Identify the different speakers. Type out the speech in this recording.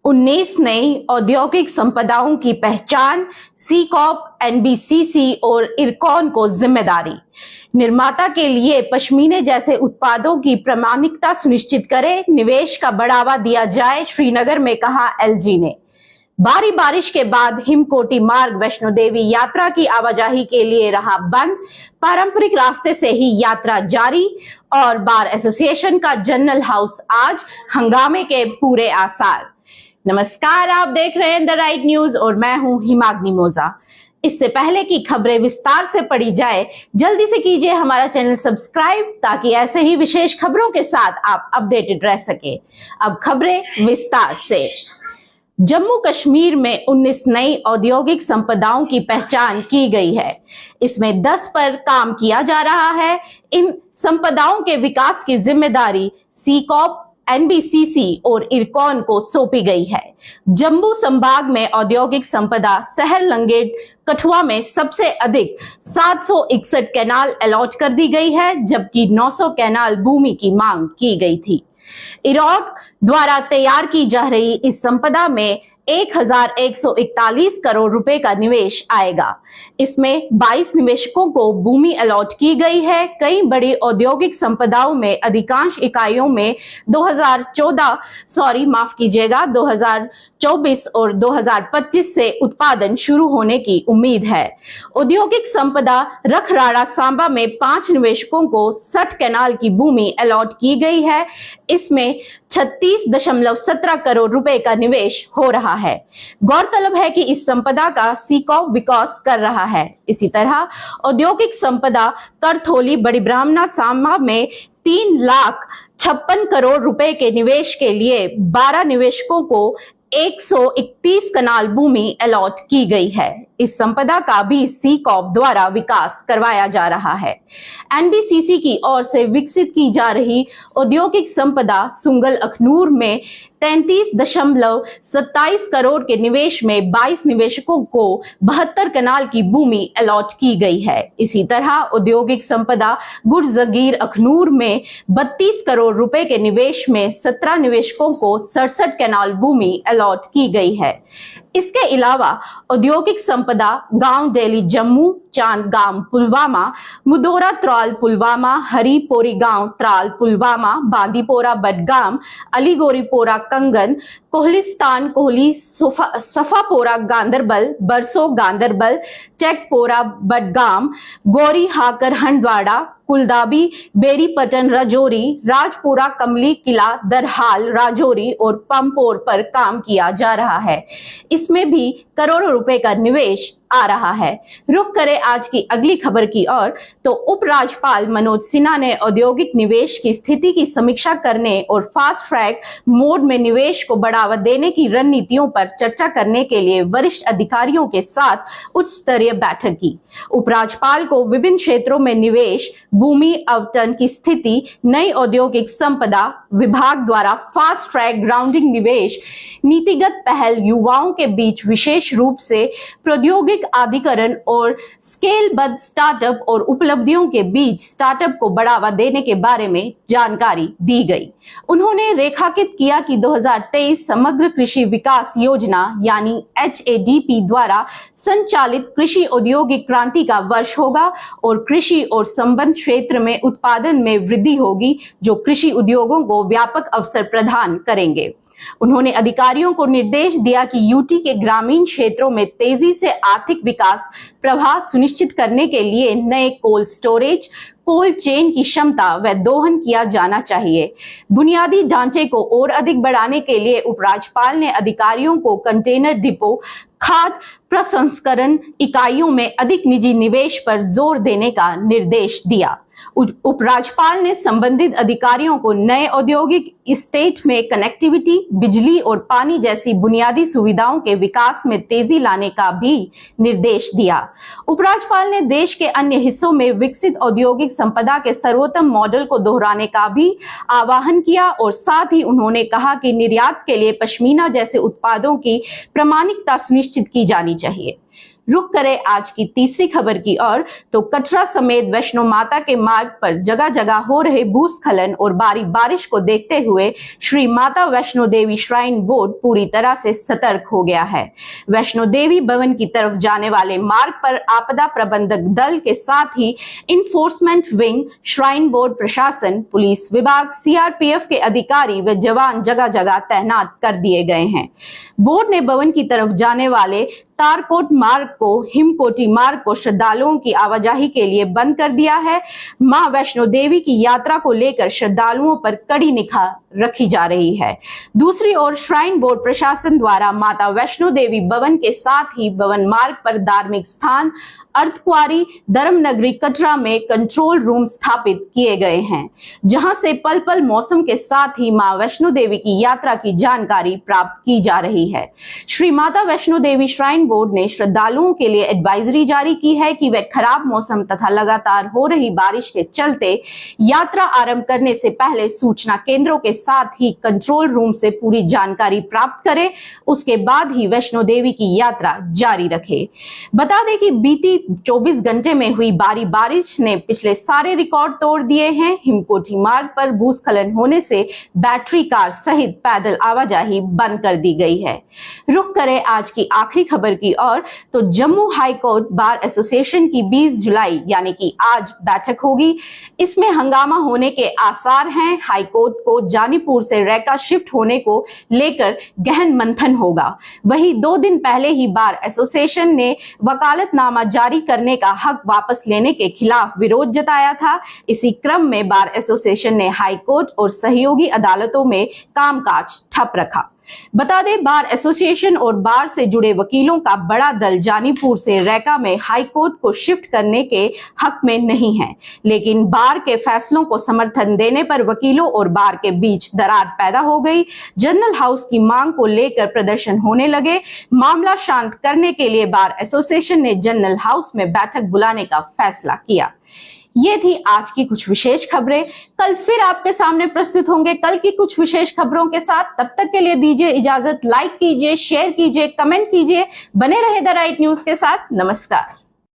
Speaker 1: 19 नई औद्योगिक संपदाओं की पहचान, सीकॉप, एनबीसीसी और इरकॉन को जिम्मेदारी। निर्माता के लिए पश्मीने जैसे उत्पादों की प्रामाणिकता सुनिश्चित करें, निवेश का बढ़ावा दिया जाए, श्रीनगर में कहा एलजी ने। भारी बारिश के बाद हिमकोटी मार्ग वैष्णो देवी यात्रा की आवाजाही के लिए रहा बंद, पारंपरिक रास्ते से ही यात्रा जारी और बार एसोसिएशन का जनरल हाउस आज, हंगामे के पूरे आसार। नमस्कार, आप देख रहे हैं द राइट न्यूज और मैं हूं हिमाग्नि मोजा। इससे पहले की खबरें विस्तार से पढ़ी जाए, जल्दी से कीजिए हमारा चैनल सब्सक्राइब ताकि ऐसे ही विशेष खबरों के साथ आप अपडेटेड रह सके। अब खबरें विस्तार से। जम्मू कश्मीर में 19 नई औद्योगिक संपदाओं की पहचान की गई है। इसमें 10 पर काम किया जा रहा है। इन संपदाओं के विकास की जिम्मेदारी सीकॉप, एनबीसीसी और इरकॉन को सौंपी गई है। जम्मू संभाग में औद्योगिक संपदा शहर लंगेट कठुआ में सबसे अधिक 761 कैनाल अलॉट कर दी गई है, जबकि 900 कैनाल भूमि की मांग की गई थी। इरॉक द्वारा तैयार की जा रही इस संपदा में 1141 करोड़ रुपए का निवेश आएगा। इसमें 22 निवेशकों को भूमि अलॉट की गई है। कई बड़ी औद्योगिक संपदाओं में अधिकांश इकाइयों में 2024 और 2025 से उत्पादन शुरू होने की उम्मीद है। औद्योगिक संपदा रखराड़ा सांबा में 5 निवेशकों को 60 कैनाल की भूमि अलॉट की गई है। इसमें 36.17 करोड़ रुपए का निवेश हो रहा है। गौरतलब है कि इस संपदा का सीकॉप विकास कर रहा है। इसी तरह औद्योगिक संपदा करथोली बड़ी ब्राह्मणा सांबा में 3,56,000 करोड़ रुपए के निवेश के लिए 12 निवेशकों को 131 कनाल भूमि अलॉट की गई है। इस संपदा का भी सीकॉप द्वारा विकास करवाया जा रहा है। एनबीसीसी की ओर से विकसित की जा रही औद्योगिक संपदा सुंगल अखनूर में 33.27 करोड़ के निवेश में 22 निवेशकों को 72 कनाल की भूमि अलॉट की गई है। इसी तरह औद्योगिक संपदा गुरजगीर अखनूर में 32 करोड़ रुपए के निवेश में 17 निवेशकों को 67 कनाल भूमि अलॉट की गई है। इसके अलावा औद्योगिक संपदा गांव डेली जम्मू, चांदगाम पुलवामा, मुदोरा त्राल पुलवामा, हरीपोरी गांव त्राल पुलवामा, बांदीपोरा बडगाम, अलीगोरीपोरा कंगन, कोहलिस्तान कोहली सफापोरा गांदरबल, बरसो गांदरबल, चेकपोरा बडगाम, गौरी हाकर हंडवाड़ा, कुलदाबी, बेरीपटन राजौरी, राजपुरा कमली किला दरहाल राजौरी और पंपोर पर काम किया जा रहा है। इसमें भी करोड़ों रुपए का निवेश आ रहा है। रुक करें आज की अगली खबर की ओर तो उपराज्यपाल मनोज सिन्हा ने औद्योगिक निवेश की स्थिति की समीक्षा करने और फास्ट ट्रैक मोड में निवेश को बढ़ावा देने की रणनीतियों पर चर्चा करने के लिए वरिष्ठ अधिकारियों के साथ उच्च स्तरीय बैठक की। उपराज्यपाल को विभिन्न क्षेत्रों में निवेश, भूमि आवंटन की स्थिति, नई औद्योगिक संपदा विभाग द्वारा फास्ट ट्रैक ग्राउंडिंग निवेश, नीतिगत पहल, युवाओं के बीच विशेष रूप से प्रौद्योगिक अधिकरण और स्केलबद्ध स्टार्टअप और उपलब्धियों के बीच स्टार्टअप को बढ़ावा देने के बारे में जानकारी दी गई। उन्होंने रेखांकित किया कि 2023 समग्र कृषि विकास योजना यानी HADP द्वारा संचालित कृषि औद्योगिक क्रांति का वर्ष होगा और कृषि और संबद्ध क्षेत्र में उत्पादन में वृद्धि होगी, जो कृषि उद्योगों को व्यापक अवसर प्रदान करेंगे। उन्होंने अधिकारियों को निर्देश दिया कि यूटी के ग्रामीण क्षेत्रों में तेजी से आर्थिक विकास प्रवाह सुनिश्चित करने के लिए नए कोल्ड स्टोरेज, कोल्ड चेन की क्षमता व दोहन किया जाना चाहिए। बुनियादी ढांचे को और अधिक बढ़ाने के लिए उपराज्यपाल ने अधिकारियों को कंटेनर डिपो, खाद्य प्रसंस्करण इकाइयों में अधिक निजी निवेश पर जोर देने का निर्देश दिया। उपराज्यपाल ने संबंधित अधिकारियों को नए औद्योगिक इस्टेट में कनेक्टिविटी, बिजली और पानी जैसी बुनियादी सुविधाओं के विकास में तेजी लाने का भी निर्देश दिया। उपराज्यपाल ने देश के अन्य हिस्सों में विकसित औद्योगिक संपदा के सर्वोत्तम मॉडल को दोहराने का भी आह्वान किया और साथ ही उन्होंने कहा कि निर्यात के लिए पश्मीना जैसे उत्पादों की प्रामाणिकता सुनिश्चित की जानी चाहिए। रुक करें आज की तीसरी खबर की ओर। तो कटरा समेत वैष्णो माता के मार्ग पर जगह जगह हो रहे भूस्खलन और भारी बारिश को देखते हुए श्री माता वैष्णो देवी श्राइन बोर्ड पूरी तरह से सतर्क हो गया है। वैष्णो देवी भवन की तरफ जाने वाले मार्ग पर आपदा प्रबंधक दल के साथ ही इन्फोर्समेंट विंग, श्राइन बोर्ड प्रशासन, पुलिस विभाग, सीआरपीएफ के अधिकारी व जवान जगह जगह तैनात कर दिए गए हैं। बोर्ड ने भवन की तरफ जाने वाले तारकोट मार्ग को, हिमकोटी मार्ग को श्रद्धालुओं की आवाजाही के लिए बंद कर दिया है। मां वैष्णो देवी की यात्रा को लेकर श्रद्धालुओं पर कड़ी निगाह रखी जा रही है। दूसरी ओर श्राइन बोर्ड प्रशासन द्वारा माता वैष्णो देवी भवन के साथ ही भवन मार्ग पर धार्मिक स्थान अर्धकुंवारी धर्मनगरी कटरा में कंट्रोल रूम स्थापित किए गए हैं, जहां से पल पल मौसम के साथ ही मां वैष्णो देवी की यात्रा की जानकारी प्राप्त की जा रही है। श्री माता वैष्णो देवी श्राइन बोर्ड ने श्रद्धालुओं के लिए एडवाइजरी जारी की है कि वे खराब मौसम तथा लगातार हो रही बारिश के चलते यात्रा आरंभ करने से पहले सूचना केंद्रों के साथ ही कंट्रोल रूम से पूरी जानकारी प्राप्त करें, उसके बाद ही वैष्णो देवी की यात्रा जारी रखें। बता दें कि बीती 24 घंटे में हुई भारी बारिश ने पिछले सारे रिकॉर्ड तोड़ दिए हैं। हिमकोटी मार्ग पर भूस्खलन होने से बैटरी कार सहित पैदल आवाजाही बंद कर दी गई है। रुक करें आज की आखिरी खबर की ओर। तो Jammu high court bar association की 20 जुलाई यानी कि आज बैठक होगी। इसमें हंगामा होने के आसार हैं। हाई कोर्ट को जानीपुर से रैका शिफ्ट होने को लेकर गहन मंथन होगा। वहीं 2 दिन पहले ही बार एसोसिएशन ने वकालतनामा जारी करने का हक वापस लेने के खिलाफ विरोध जताया था। इसी क्रम में बार एसोसिएशन ने हाई कोर्ट और सहयोगी अदालतों में कामकाज ठप रखा। बता दें, बार एसोसिएशन और बार से जुड़े वकीलों का बड़ा दल जानीपुर से रैका में हाई कोर्ट को शिफ्ट करने के हक में नहीं है, लेकिन बार के फैसलों को समर्थन देने पर वकीलों और बार के बीच दरार पैदा हो गई। जनरल हाउस की मांग को लेकर प्रदर्शन होने लगे। मामला शांत करने के लिए बार एसोसिएशन ने जनरल हाउस में बैठक बुलाने का फैसला किया। ये थी आज की कुछ विशेष खबरें। कल फिर आपके सामने प्रस्तुत होंगे कल की कुछ विशेष खबरों के साथ। तब तक के लिए दीजिए इजाजत। लाइक कीजिए, शेयर कीजिए, कमेंट कीजिए। बने रहे द राइट न्यूज के साथ। नमस्कार।